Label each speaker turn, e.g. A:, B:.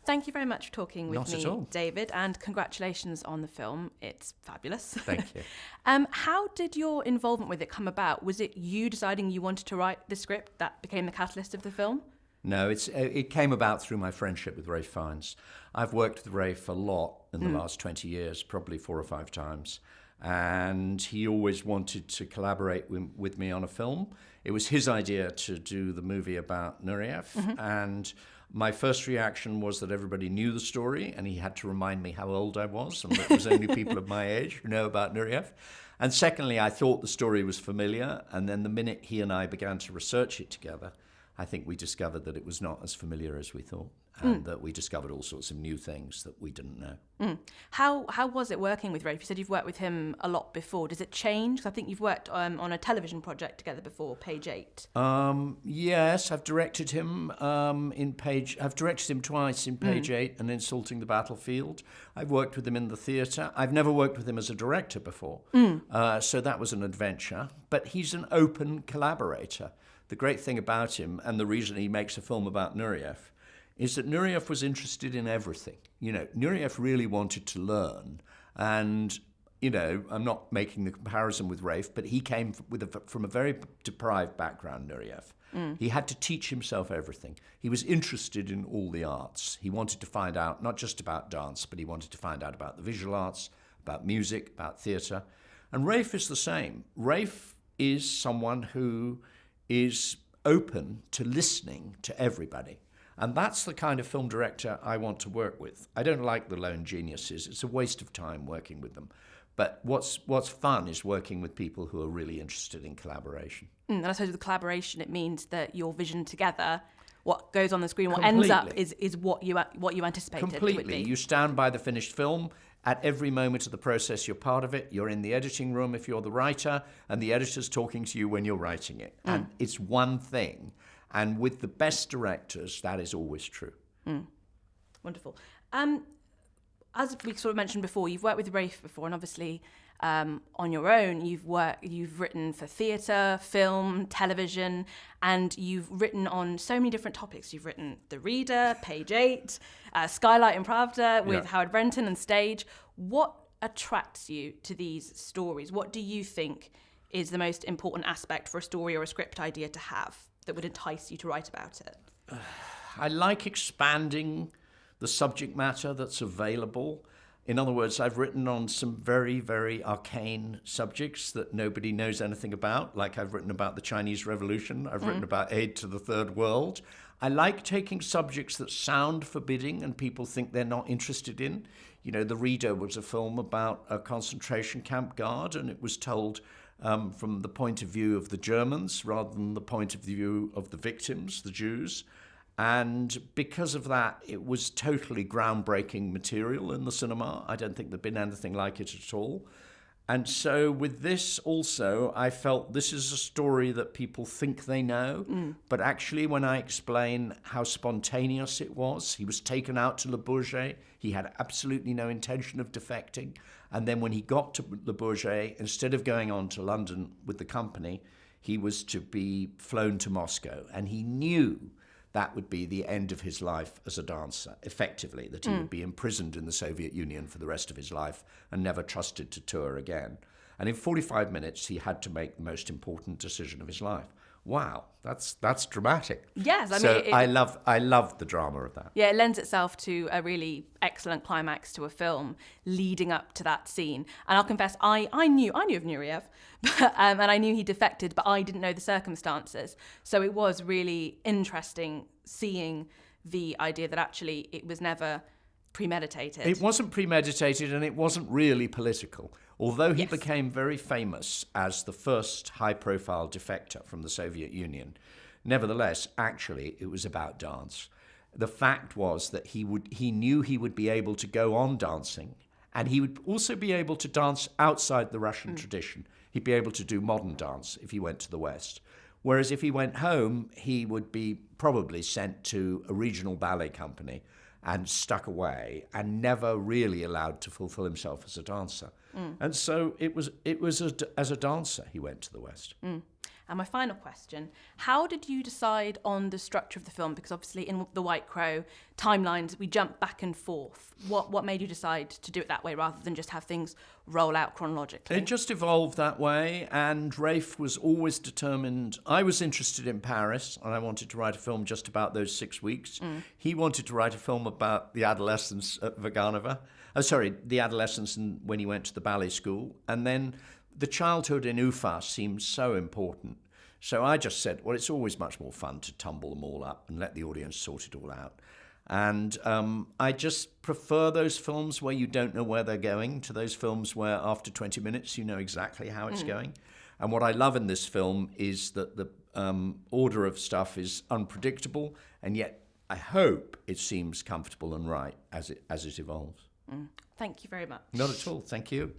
A: Thank you very much for talking with
B: Not
A: me,
B: at all.
A: David, and congratulations on the film. It's fabulous.
B: Thank you.
A: How did your involvement with it come about? Was it you deciding you wanted to write the script that became the catalyst of the film?
B: No, it came about through my friendship with Rafe Fiennes. I've worked with Rafe a lot in the last 20 years, probably 4 or 5 times. And he always wanted to collaborate with me on a film. It was his idea to do the movie about Nureyev. And my first reaction was that everybody knew the story, and he had to remind me how old I was, and that it was only people of my age who know about Nureyev. And secondly, I thought the story was familiar, and then the minute he and I began to research it together, I think we discovered that it was not as familiar as we thought, and that we discovered all sorts of new things that we didn't know.
A: How was it working with Rafe? You said you've worked with him a lot before. Does it change? 'Cause I think you've worked on a television project together before, Page 8.
B: Yes, I've directed him I've directed him twice in Page 8 and Insulting the Battlefield. I've worked with him in the theatre. I've never worked with him as a director before, so that was an adventure. But he's an open collaborator. The great thing about him, and the reason he makes a film about Nureyev, is that Nureyev was interested in everything. Nureyev really wanted to learn. And, I'm not making the comparison with Rafe, but he came from a very deprived background, Nureyev. He had to teach himself everything. He was interested in all the arts. He wanted to find out not just about dance, but he wanted to find out about the visual arts, about music, about theatre. And Rafe is the same. Rafe is someone who is open to listening to everybody. And that's the kind of film director I want to work with. I don't like the lone geniuses. It's a waste of time working with them. But what's fun is working with people who are really interested in collaboration.
A: And I suppose with collaboration, it means that your vision together, what goes on the screen, what ends up is what you anticipated.
B: Completely. You stand by the finished film. At every moment of the process, you're part of it. You're in the editing room if you're the writer, and the editor's talking to you when you're writing it. And it's one thing. And with the best directors, that is always true.
A: Wonderful. As we sort of mentioned before, you've worked with Rafe before, and obviously on your own, you've written for theatre, film, television, and you've written on so many different topics. You've written The Reader, Page 8, Skylight and Pravda with Howard Brenton, and Stage. What attracts you to these stories? What do you think is the most important aspect for a story or a script idea to have that would entice you to write about it?
B: I like expanding the subject matter that's available. In other words, I've written on some very, very arcane subjects that nobody knows anything about, like I've written about the Chinese Revolution, I've written about aid to the Third World. I like taking subjects that sound forbidding and people think they're not interested in. The Reader was a film about a concentration camp guard, and it was told from the point of view of the Germans rather than the point of view of the victims, the Jews. And because of that, it was totally groundbreaking material in the cinema. I don't think there'd been anything like it at all. And so with this also, I felt this is a story that people think they know. But actually, when I explain how spontaneous it was, he was taken out to Le Bourget. He had absolutely no intention of defecting. And then when he got to Le Bourget, instead of going on to London with the company, he was to be flown to Moscow. And he knew that would be the end of his life as a dancer, effectively, that he would be imprisoned in the Soviet Union for the rest of his life and never trusted to tour again. And in 45 minutes, he had to make the most important decision of his life. Wow, that's dramatic.
A: Yes,
B: I love the drama of that.
A: Yeah, it lends itself to a really excellent climax to a film leading up to that scene. And I'll confess, I knew of Nureyev, and I knew he defected, but I didn't know the circumstances. So it was really interesting seeing the idea that actually it was never premeditated.
B: It wasn't premeditated, and it wasn't really political. Although he became very famous as the first high-profile defector from the Soviet Union, nevertheless, actually, it was about dance. The fact was that he knew he would be able to go on dancing, and he would also be able to dance outside the Russian tradition. He'd be able to do modern dance if he went to the West. Whereas if he went home, he would be probably sent to a regional ballet company and stuck away and never really allowed to fulfill himself as a dancer. And so it was as a dancer he went to the West.
A: And my final question, how did you decide on the structure of the film? Because obviously in The White Crow, timelines, we jump back and forth. What made you decide to do it that way rather than just have things roll out chronologically?
B: It just evolved that way, and Rafe was always determined. I was interested in Paris, and I wanted to write a film just about those 6 weeks. He wanted to write a film about the adolescence at Vaganova. The adolescence when he went to the ballet school. And then the childhood in Ufa seemed so important. So I just said, well, it's always much more fun to tumble them all up and let the audience sort it all out. And I just prefer those films where you don't know where they're going to those films where after 20 minutes you know exactly how it's going. And what I love in this film is that the order of stuff is unpredictable, and yet I hope it seems comfortable and right as it evolves.
A: Thank you very much.
B: Not at all. Thank you.